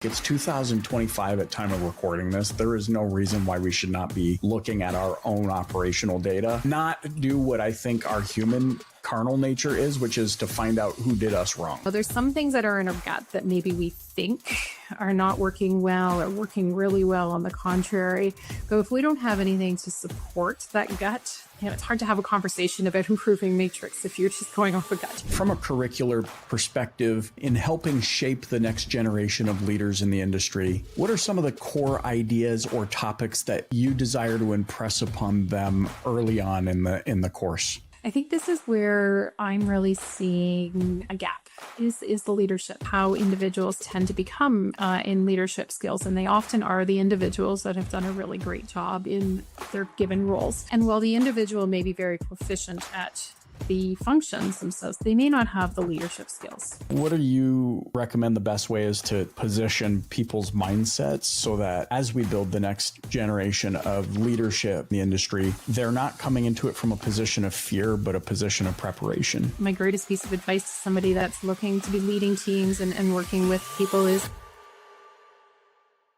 It's 2025 at time of recording this. There is no reason why we should not be looking at our own operational data, not do what I think our human carnal nature is, which is to find out who did us wrong. Well, there's some things that are in our gut that maybe we think are not working well or working really well on the contrary. But if we don't have anything to support that gut, it's hard to have a conversation about improving matrix if you're just going off a gut. From a curricular perspective, in helping shape the next generation of leaders in the industry, what are some of the core ideas or topics that you desire to impress upon them early on in the course? I think this is where I'm really seeing a gap is the leadership, how individuals tend to become in leadership skills. And they often are the individuals that have done a really great job in their given roles. And while the individual may be very proficient at the functions themselves, they may not have the leadership skills. What do you recommend the best way is to position people's mindsets so that as we build the next generation of leadership in the industry, they're not coming into it from a position of fear, but a position of preparation? My greatest piece of advice to somebody that's looking to be leading teams and working with people is,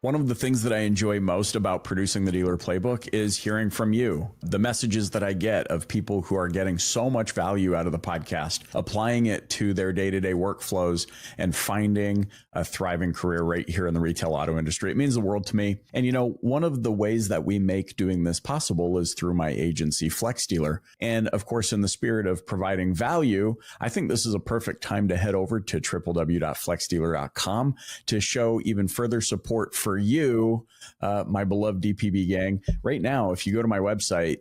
one of the things that I enjoy most about producing the Dealer Playbook is hearing from you. The messages that I get of people who are getting so much value out of the podcast, applying it to their day-to-day workflows and finding a thriving career right here in the retail auto industry. It means the world to me. And one of the ways that we make doing this possible is through my agency, Flex Dealer. And of course, in the spirit of providing value, I think this is a perfect time to head over to www.flexdealer.com to show even further support for you, my beloved DPB gang. Right now, if you go to my website,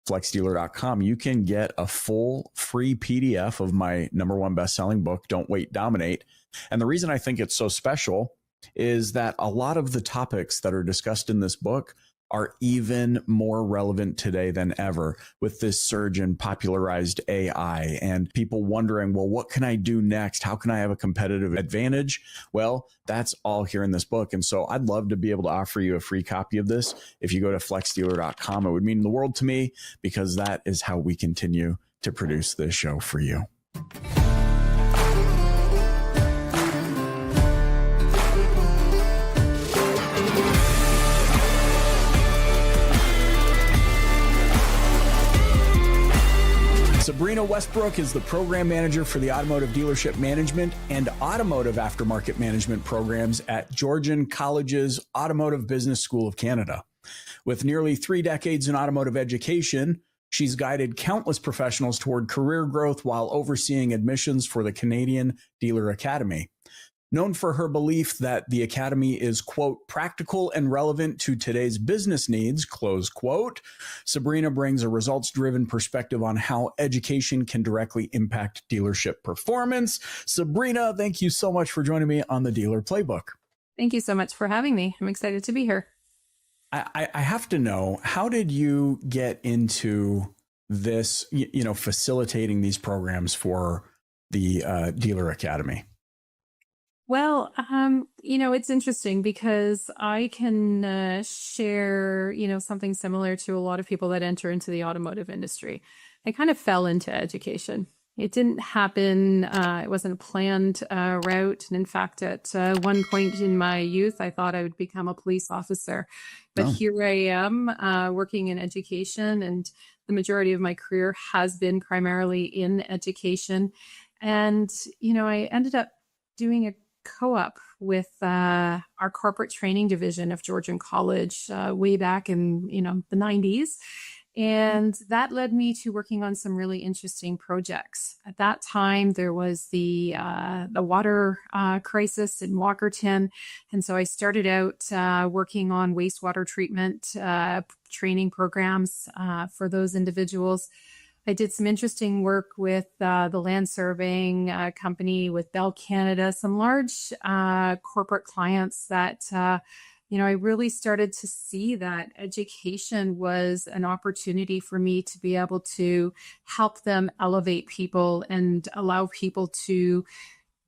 flexdealer.com, you can get a full free PDF of my #1 best-selling book, Don't Wait, Dominate. And the reason I think it's so special is that a lot of the topics that are discussed in this book are even more relevant today than ever with this surge in popularized AI and people wondering, well, what can I do next? How can I have a competitive advantage? Well, that's all here in this book. And so I'd love to be able to offer you a free copy of this. If you go to flexdealer.com, it would mean the world to me because that is how we continue to produce this show for you. Sebrina Westbrooke is the program manager for the Automotive Dealership Management and Automotive Aftermarket Management programs at Georgian College's Automotive Business School of Canada. With nearly 3 decades in automotive education, she's guided countless professionals toward career growth while overseeing admissions for the Canadian Dealer Academy. Known for her belief that the Academy is, quote, practical and relevant to today's business needs, close quote, Sebrina brings a results-driven perspective on how education can directly impact dealership performance. Sebrina, thank you so much for joining me on the Dealer Playbook. Thank you so much for having me. I'm excited to be here. I have to know, how did you get into this, facilitating these programs for the Dealer Academy? Well, it's interesting because I can share, something similar to a lot of people that enter into the automotive industry. I kind of fell into education. It didn't happen. It wasn't a planned route. And in fact, at one point in my youth, I thought I would become a police officer. But Here I am working in education, and the majority of my career has been primarily in education. And, I ended up doing a co-op with our corporate training division of Georgian College way back in the 90s. And that led me to working on some really interesting projects. At that time, there was the water crisis in Walkerton. And so I started out working on wastewater treatment training programs for those individuals. I did some interesting work with the land surveying company, with Bell Canada, some large corporate clients that, I really started to see that education was an opportunity for me to be able to help them elevate people and allow people to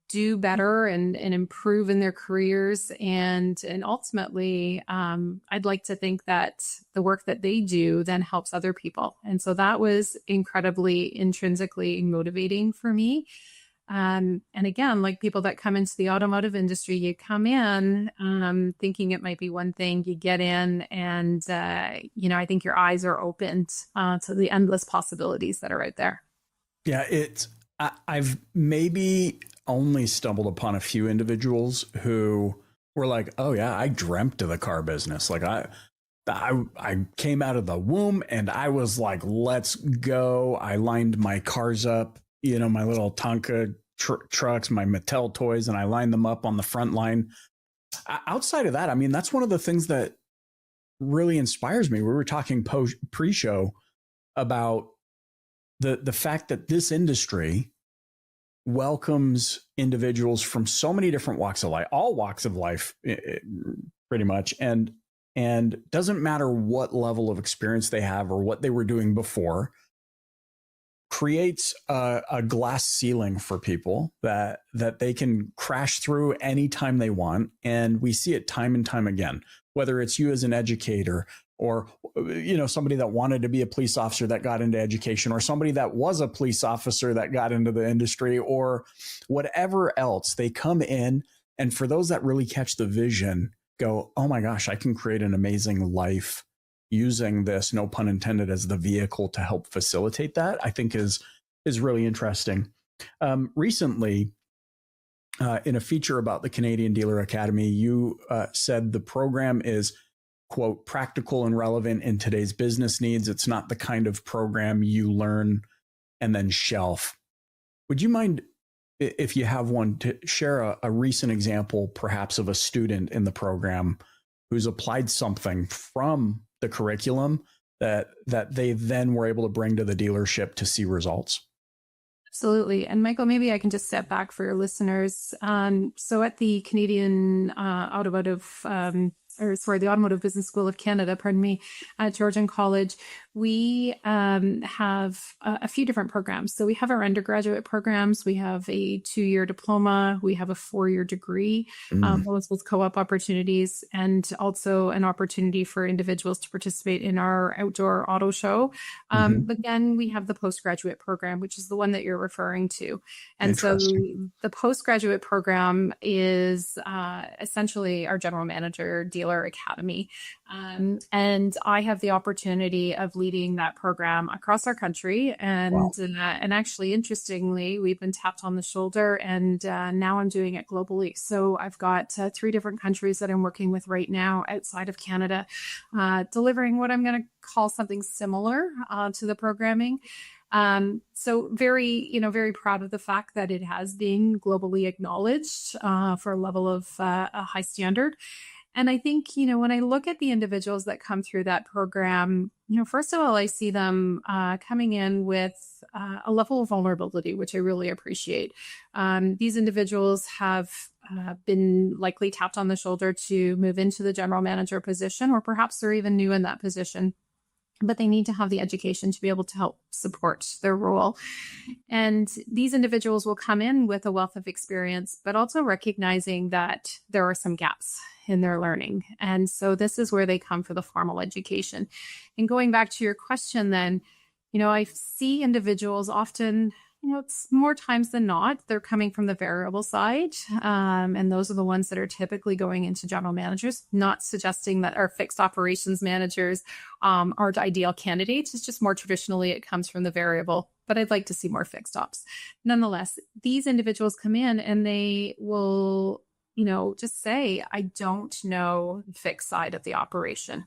do better and improve in their careers. And ultimately, I'd like to think that the work that they do then helps other people. And so that was incredibly intrinsically motivating for me. And again, like people that come into the automotive industry, you come in thinking it might be one thing, you get in and, I think your eyes are opened to the endless possibilities that are out there. Yeah, I've maybe only stumbled upon a few individuals who were like, "Oh yeah, I dreamt of the car business." Like I came out of the womb and I was like, "Let's go." I lined my cars up, my little Tonka trucks, my Mattel toys, and I lined them up on the front line. Outside of that, I mean, that's one of the things that really inspires me. We were talking pre-show about the fact that this industry welcomes individuals from so many different walks of life, all walks of life, pretty much, and doesn't matter what level of experience they have or what they were doing before, creates a glass ceiling for people that they can crash through anytime they want. And we see it time and time again, whether it's you as an educator or, somebody that wanted to be a police officer that got into education, or somebody that was a police officer that got into the industry, or whatever else. They come in, and for those that really catch the vision, go, "Oh my gosh, I can create an amazing life using this," no pun intended, as the vehicle to help facilitate that. I think is really interesting. Recently, in a feature about the Canadian Dealer Academy, you said the program is, quote, "practical and relevant in today's business needs. It's not the kind of program you learn and then shelf." Would you mind, if you have one, to share a recent example, perhaps of a student in the program who's applied something from the curriculum that they then were able to bring to the dealership to see results? Absolutely. And Michael, maybe I can just step back for your listeners. So at the Canadian the Automotive Business School of Canada, at Georgian College, we have a few different programs. So we have our undergraduate programs. We have a 2-year diploma. We have a 4-year degree, both with co-op opportunities, and also an opportunity for individuals to participate in our outdoor auto show. But then we have the postgraduate program, which is the one that you're referring to. And so the postgraduate program is essentially our general manager Dealer Academy. And I have the opportunity of leading that program across our country. And, wow. And actually, interestingly, we've been tapped on the shoulder, and now I'm doing it globally. So I've got 3 different countries that I'm working with right now outside of Canada, delivering what I'm going to call something similar to the programming. So very proud of the fact that it has been globally acknowledged for a level of a high standard. And I think, when I look at the individuals that come through that program, first of all, I see them coming in with a level of vulnerability, which I really appreciate. These individuals have been likely tapped on the shoulder to move into the general manager position, or perhaps they're even new in that position, but they need to have the education to be able to help support their role. And these individuals will come in with a wealth of experience, but also recognizing that there are some gaps in their learning. And so this is where they come for the formal education. And going back to your question then, I see individuals often, it's more times than not, they're coming from the variable side. And those are the ones that are typically going into general managers, not suggesting that our fixed operations managers aren't ideal candidates. It's just more traditionally it comes from the variable, but I'd like to see more fixed ops. Nonetheless, these individuals come in and they will, just say, "I don't know the fixed side of the operation.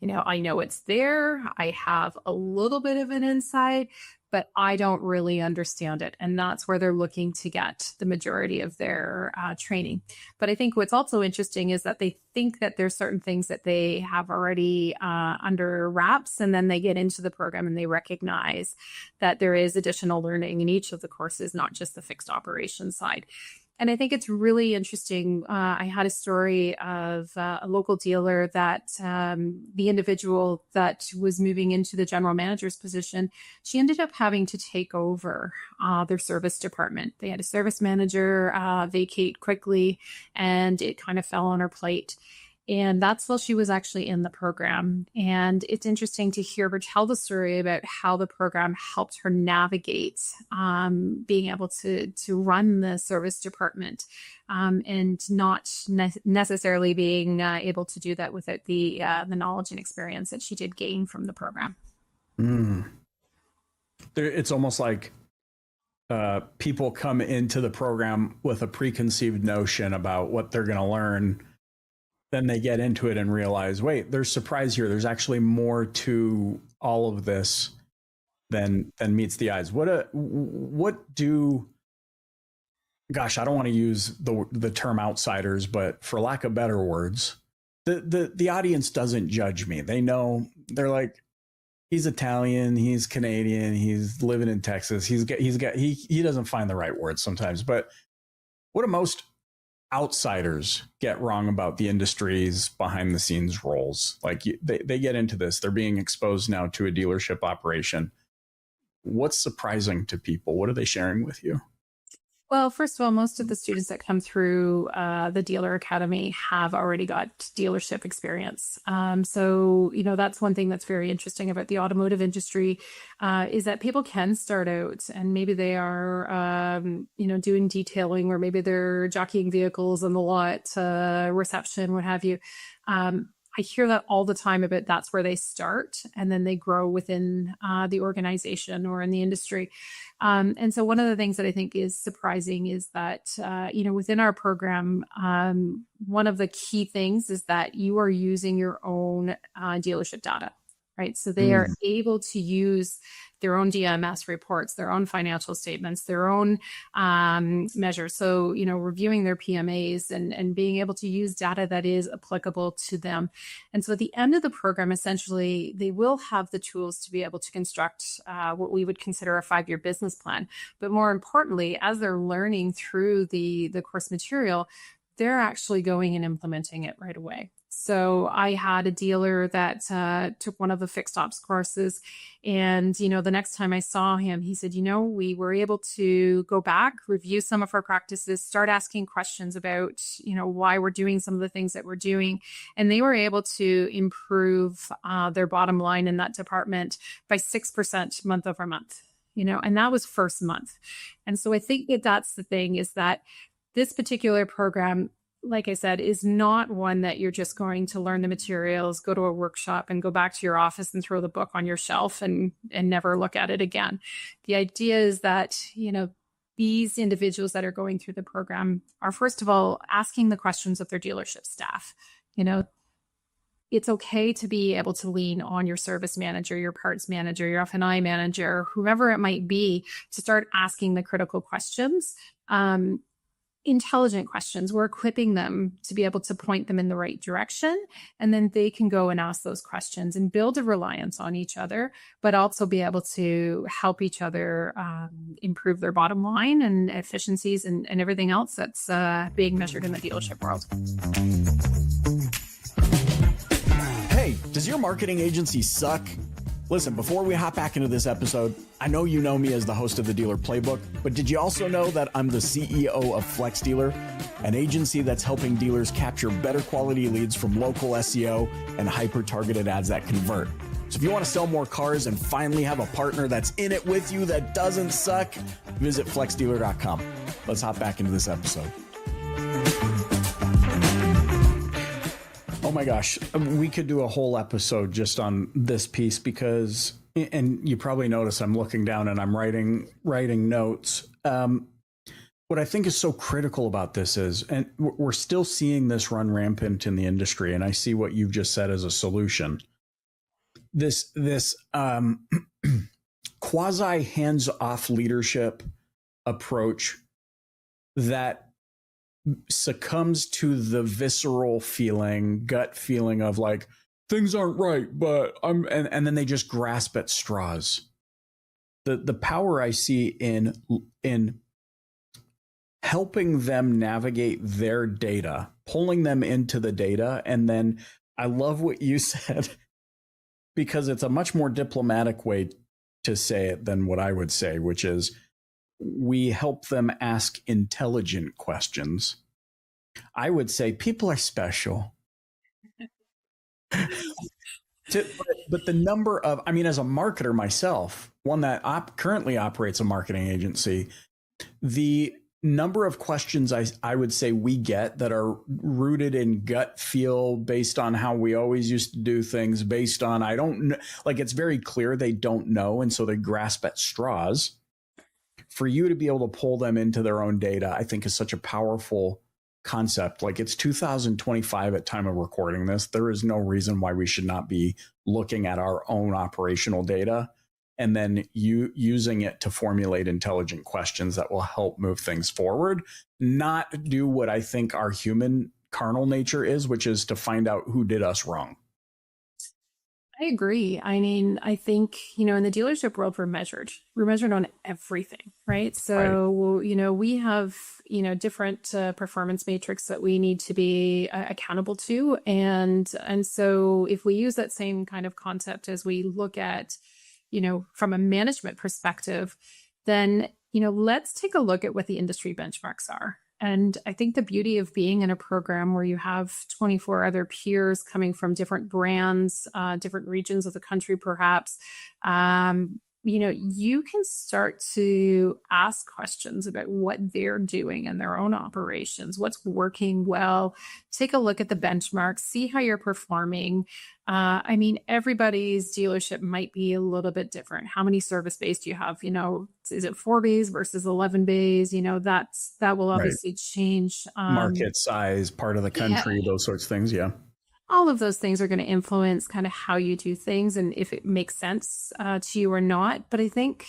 I know it's there. I have a little bit of an insight, but I don't really understand it." And that's where they're looking to get the majority of their training. But I think what's also interesting is that they think that there's certain things that they have already under wraps, and then they get into the program and they recognize that there is additional learning in each of the courses, not just the fixed operations side. And I think it's really interesting. I had a story of a local dealer that the individual that was moving into the general manager's position, she ended up having to take over their service department. They had a service manager vacate quickly, and it kind of fell on her plate. And that's while she was actually in the program. And it's interesting to hear her tell the story about how the program helped her navigate being able to run the service department and not necessarily being able to do that without the knowledge and experience that she did gain from the program. It's almost like people come into the program with a preconceived notion about what they're going to learn. Then they get into it and realize, wait, there's surprise here. There's actually more to all of this than meets the eyes. Gosh, I don't want to use the term outsiders, but for lack of better words, the audience doesn't judge me. They know, they're like, he's Italian, he's Canadian, he's living in Texas. He doesn't find the right words sometimes. But what do most outsiders get wrong about the industry's behind the scenes roles? Like they get into this, they're being exposed now to a dealership operation. What's surprising to people? What are they sharing with you? Well, first of all, most of the students that come through the Dealer Academy have already got dealership experience. So, that's one thing that's very interesting about the automotive industry is that people can start out and maybe they are, doing detailing, or maybe they're jockeying vehicles on the lot, reception, what have you. I hear that all the time about that's where they start and then they grow within the organization or in the industry. And so one of the things that I think is surprising is that, within our program, one of the key things is that you are using your own dealership data, right? So they are able to use their own DMS reports, their own financial statements, their own measures. So, reviewing their PMAs and being able to use data that is applicable to them. And so at the end of the program, essentially, they will have the tools to be able to construct what we would consider a 5-year business plan. But more importantly, as they're learning through the course material, they're actually going and implementing it right away. So I had a dealer that took one of the fixed ops courses. And, the next time I saw him, he said, we were able to go back, review some of our practices, start asking questions about, why we're doing some of the things that we're doing. And they were able to improve their bottom line in that department by 6% month over month, and that was first month. And so I think that's the thing, is that this particular program, like I said, is not one that you're just going to learn the materials, go to a workshop and go back to your office and throw the book on your shelf and never look at it again. The idea is that, these individuals that are going through the program are, first of all, asking the questions of their dealership staff. It's okay to be able to lean on your service manager, your parts manager, your F&I manager, whoever it might be, to start asking the critical questions. Intelligent questions. We're equipping them to be able to point them in the right direction. And then they can go and ask those questions and build a reliance on each other, but also be able to help each other improve their bottom line and efficiencies and everything else that's being measured in the dealership world. Hey, does your marketing agency suck? Listen, before we hop back into this episode, I know you know me as the host of the Dealer Playbook, but did you also know that I'm the CEO of Flex Dealer, an agency that's helping dealers capture better quality leads from local SEO and hyper-targeted ads that convert? So if you want to sell more cars and finally have a partner that's in it with you that doesn't suck, visit flexdealer.com. Let's hop back into this episode. Oh my gosh, we could do a whole episode just on this piece because, and you probably notice I'm looking down and I'm writing notes. What I think is so critical about this is, and we're still seeing this run rampant in the industry, and I see what you've just said as a solution. This quasi hands-off leadership approach that succumbs to the visceral gut feeling of like, things aren't right, but and then they just grasp at straws. The power I see in helping them navigate their data, pulling them into the data. And then I love what you said, because it's a much more diplomatic way to say it than what I would say, which is, we help them ask intelligent questions. I would say people are special. But the number of, I mean, as a marketer myself, one that currently operates a marketing agency, the number of questions I would say we get that are rooted in gut feel based on how we always used to do things, based on, I don't know, like it's very clear they don't know. And so they grasp at straws. For you to be able to pull them into their own data, I think is such a powerful concept. Like it's 2025 at time of recording this. There is no reason why we should not be looking at our own operational data and then using it to formulate intelligent questions that will help move things forward, not do what I think our human carnal nature is, which is to find out who did us wrong. I agree. I mean, I think, in the dealership world, we're measured on everything, right? So, we have, different performance matrix that we need to be accountable to. And so if we use that same kind of concept as we look at, from a management perspective, then, let's take a look at what the industry benchmarks are. And I think the beauty of being in a program where you have 24 other peers coming from different brands, different regions of the country, perhaps, you can start to ask questions about what they're doing in their own operations, what's working well, take a look at the benchmarks, see how you're performing. I mean, everybody's dealership might be a little bit different. How many service bays do you have? Is it 4 bays versus 11 bays? That will obviously change. Market size, part of the country, those sorts of things. Yeah. All of those things are going to influence kind of how you do things and if it makes sense to you or not. But I think,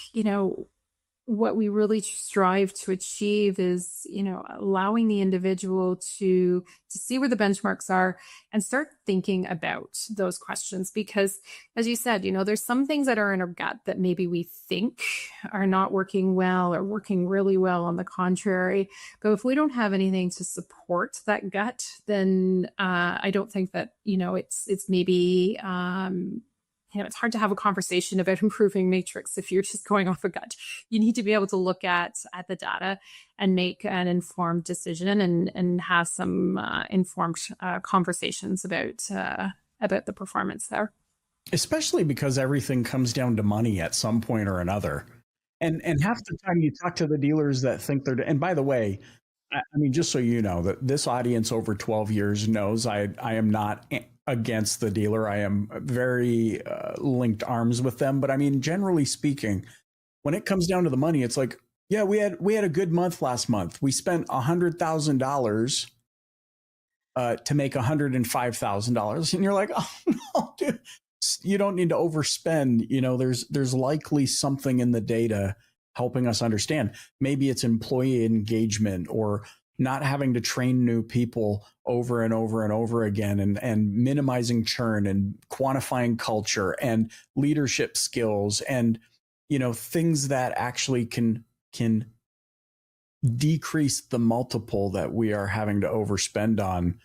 what we really strive to achieve is, allowing the individual to see where the benchmarks are and start thinking about those questions. Because as you said, there's some things that are in our gut that maybe we think are not working well or working really well on the contrary. But if we don't have anything to support that gut, then I don't think that, it's maybe, it's hard to have a conversation about improving matrix if you're just going off a gut. You need to be able to look at the data and make an informed decision and have some informed conversations about the performance there. Especially because everything comes down to money at some point or another. And half the time you talk to the dealers that think they're, and by the way, I mean, just so you know, that this audience over 12 years knows I am not against the dealer. I am very linked arms with them. But I mean, generally speaking, when it comes down to the money, it's like, yeah, we had a good month last month. We spent $100,000 to make $105,000, and you're like, oh no, dude, you don't need to overspend. There's likely something in the data helping us understand. Maybe it's employee engagement or not having to train new people over and over and over again, and minimizing churn and quantifying culture and leadership skills and, things that actually can decrease the multiple that we are having to overspend on,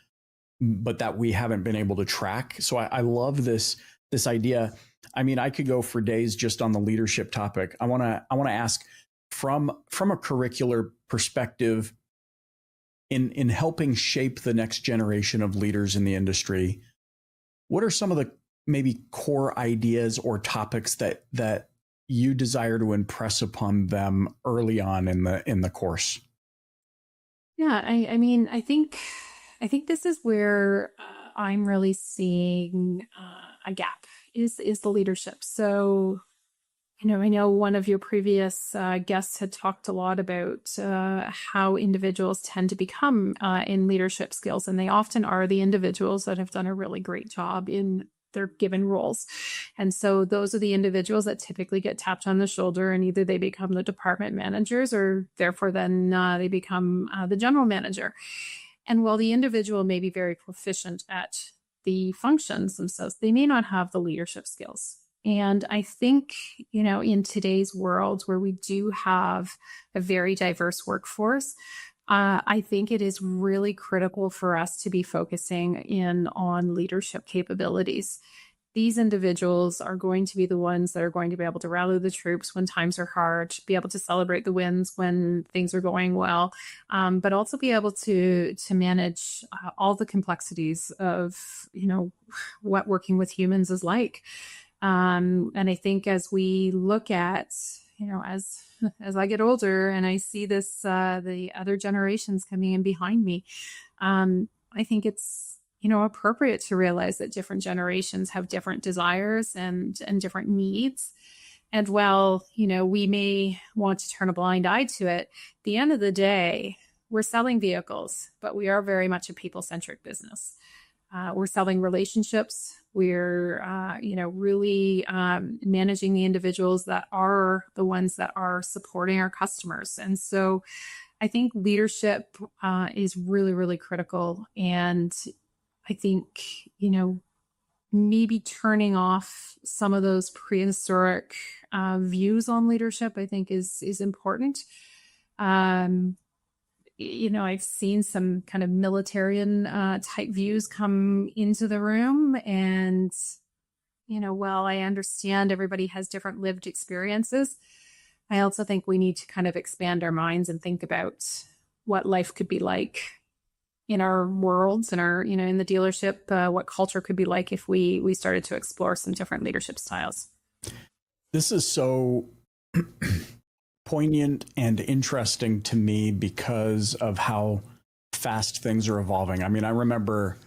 but that we haven't been able to track. So I love this idea. I mean, I could go for days just on the leadership topic. I want to ask from a curricular perspective, in helping shape the next generation of leaders in the industry, what are some of the maybe core ideas or topics that you desire to impress upon them early on in the course? Yeah, I mean, I think this is where I'm really seeing a gap is the leadership. So, I know one of your previous guests had talked a lot about how individuals tend to become in leadership skills, and they often are the individuals that have done a really great job in their given roles. And so those are the individuals that typically get tapped on the shoulder, and either they become the department managers or therefore then they become the general manager. And while the individual may be very proficient at the functions themselves, they may not have the leadership skills. And I think, in today's world where we do have a very diverse workforce, I think it is really critical for us to be focusing in on leadership capabilities. these individuals are going to be the ones that are going to be able to rally the troops when times are hard, be able to celebrate the wins when things are going well, but also be able to manage all the complexities of, what working with humans is like. And I think as we look at, as I get older and I see this, the other generations coming in behind me, I think it's, appropriate to realize that different generations have different desires and different needs. And while, we may want to turn a blind eye to it, at the end of the day, we're selling vehicles, but we are very much a people-centric business. We're selling relationships. We're, really managing the individuals that are the ones that are supporting our customers. And so I think leadership is really, really critical. And I think, maybe turning off some of those prehistoric views on leadership, I think is important. I've seen some kind of militarian type views come into the room. And, while I understand everybody has different lived experiences, I also think we need to kind of expand our minds and think about what life could be like in our worlds and our, in the dealership, what culture could be like if we started to explore some different leadership styles. This is so poignant and interesting to me because of how fast things are evolving. I mean, I remember,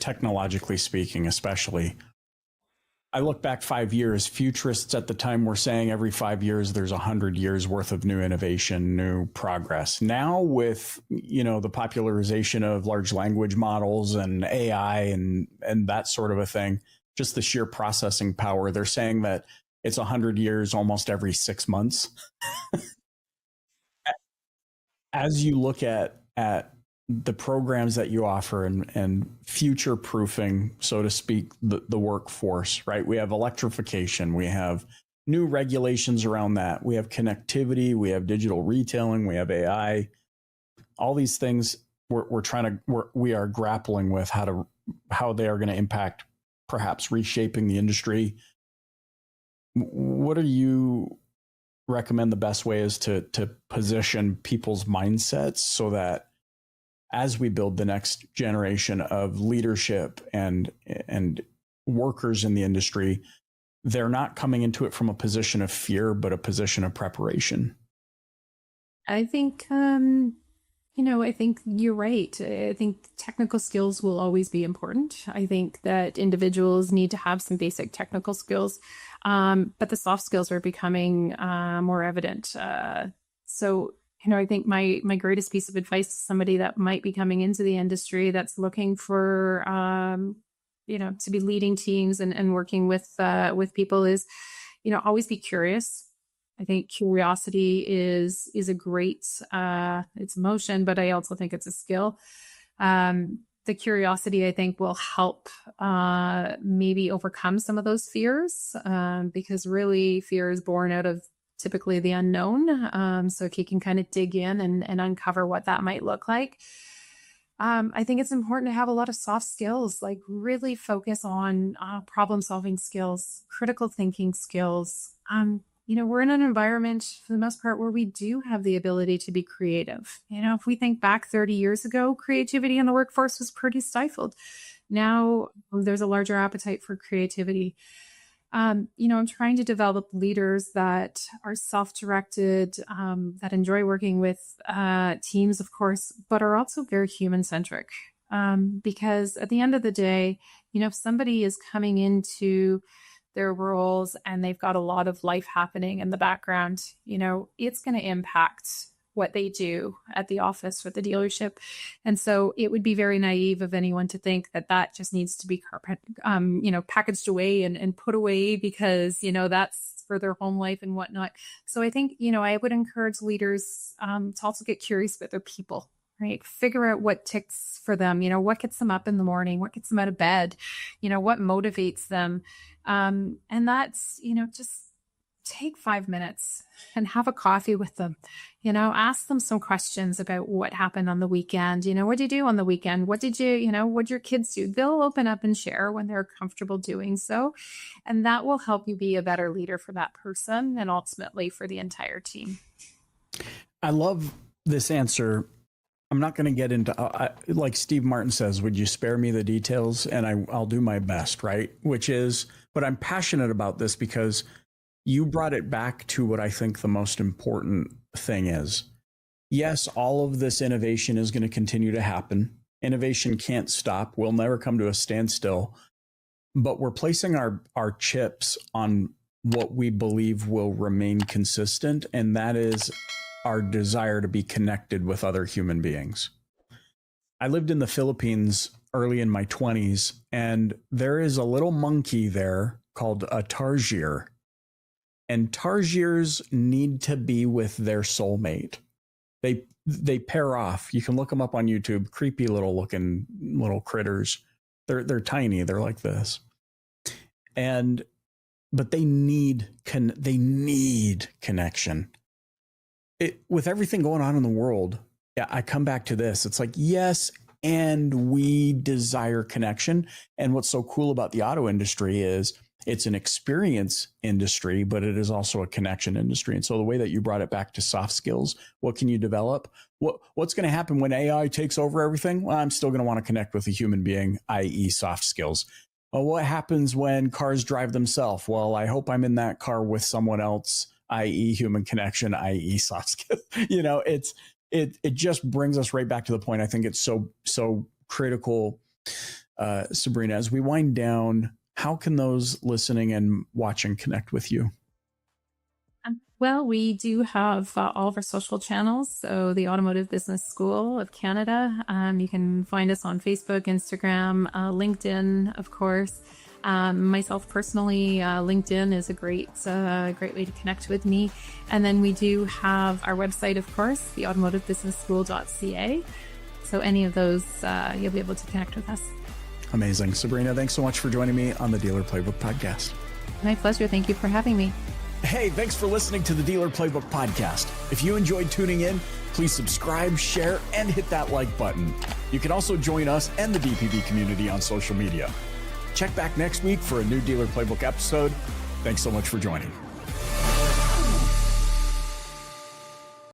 technologically speaking, especially, I look back 5 years, futurists at the time were saying every 5 years there's 100 years worth of new innovation, new progress. Now with, the popularization of large language models and AI and that sort of a thing, just the sheer processing power, they're saying that it's 100 years almost every 6 months. As you look at the programs that you offer and future proofing, so to speak, the workforce, right? We have electrification, we have new regulations around that, we have connectivity, we have digital retailing, we have AI, all these things we are grappling with how they are going to impact, perhaps reshaping the industry. What do you recommend the best way is to position people's mindsets so that as we build the next generation of leadership and workers in the industry, they're not coming into it from a position of fear, but a position of preparation? I think, I think you're right. I think technical skills will always be important. I think that individuals need to have some basic technical skills, but the soft skills are becoming more evident. So I think my greatest piece of advice to somebody that might be coming into the industry that's looking for, to be leading teams and working with people is, always be curious. I think curiosity is a great, it's emotion, but I also think it's a skill. The curiosity, I think, will help maybe overcome some of those fears, because really fear is born out of typically the unknown. So if you can kind of dig in and uncover what that might look like. I think it's important to have a lot of soft skills, like really focus on problem solving skills, critical thinking skills. We're in an environment for the most part where we do have the ability to be creative. If we think back 30 years ago, creativity in the workforce was pretty stifled. Now there's a larger appetite for creativity. I'm trying to develop leaders that are self-directed, that enjoy working with teams, of course, but are also very human-centric. Because at the end of the day, if somebody is coming into their roles and they've got a lot of life happening in the background, it's going to impact what they do at the office or the dealership. And so it would be very naive of anyone to think that just needs to be packaged away and put away because, that's for their home life and whatnot. So I think, I would encourage leaders to also get curious about their people, right? Figure out what ticks for them, what gets them up in the morning, what gets them out of bed, what motivates them. And that's, just take 5 minutes and have a coffee with them. Ask them some questions about what happened on the weekend. What did you do on the weekend? What'd your kids do? They'll open up and share when they're comfortable doing so. And that will help you be a better leader for that person and ultimately for the entire team. I love this answer. I'm not going to get into, like Steve Martin says, would you spare me the details? And I'll do my best, right? But I'm passionate about this because you brought it back to what I think the most important thing is. Yes, all of this innovation is going to continue to happen. Innovation can't stop. We'll never come to a standstill. But we're placing our chips on what we believe will remain consistent, and that is our desire to be connected with other human beings. I lived in the Philippines early in my 20s, and there is a little monkey there called a tarsier. And tarsiers need to be with their soulmate. They pair off. You can look them up on YouTube. Creepy little critters. They're tiny. They're like this. But they need connection. With everything going on in the world, I come back to this. It's like, yes, and we desire connection. And what's so cool about the auto industry is it's an experience industry, but it is also a connection industry. And so the way that you brought it back to soft skills, what can you develop? What's going to happen when AI takes over everything? Well, I'm still going to want to connect with a human being, i.e. soft skills. Well, what happens when cars drive themselves? Well, I hope I'm in that car with someone else, i.e. human connection, i.e. soft skills. It just brings us right back to the point. I think it's so critical, Sebrina, as we wind down. How can those listening and watching connect with you? Well, we do have all of our social channels. So the Automotive Business School of Canada. You can find us on Facebook, Instagram, LinkedIn, of course. Myself personally, LinkedIn is a great way to connect with me. And then we do have our website, of course, theautomotivebusinessschool.ca. So any of those, you'll be able to connect with us. Amazing. Sebrina, thanks so much for joining me on the Dealer Playbook podcast. My pleasure. Thank you for having me. Hey, thanks for listening to the Dealer Playbook podcast. If you enjoyed tuning in, please subscribe, share, and hit that like button. You can also join us and the DPB community on social media. Check back next week for a new Dealer Playbook episode. Thanks so much for joining.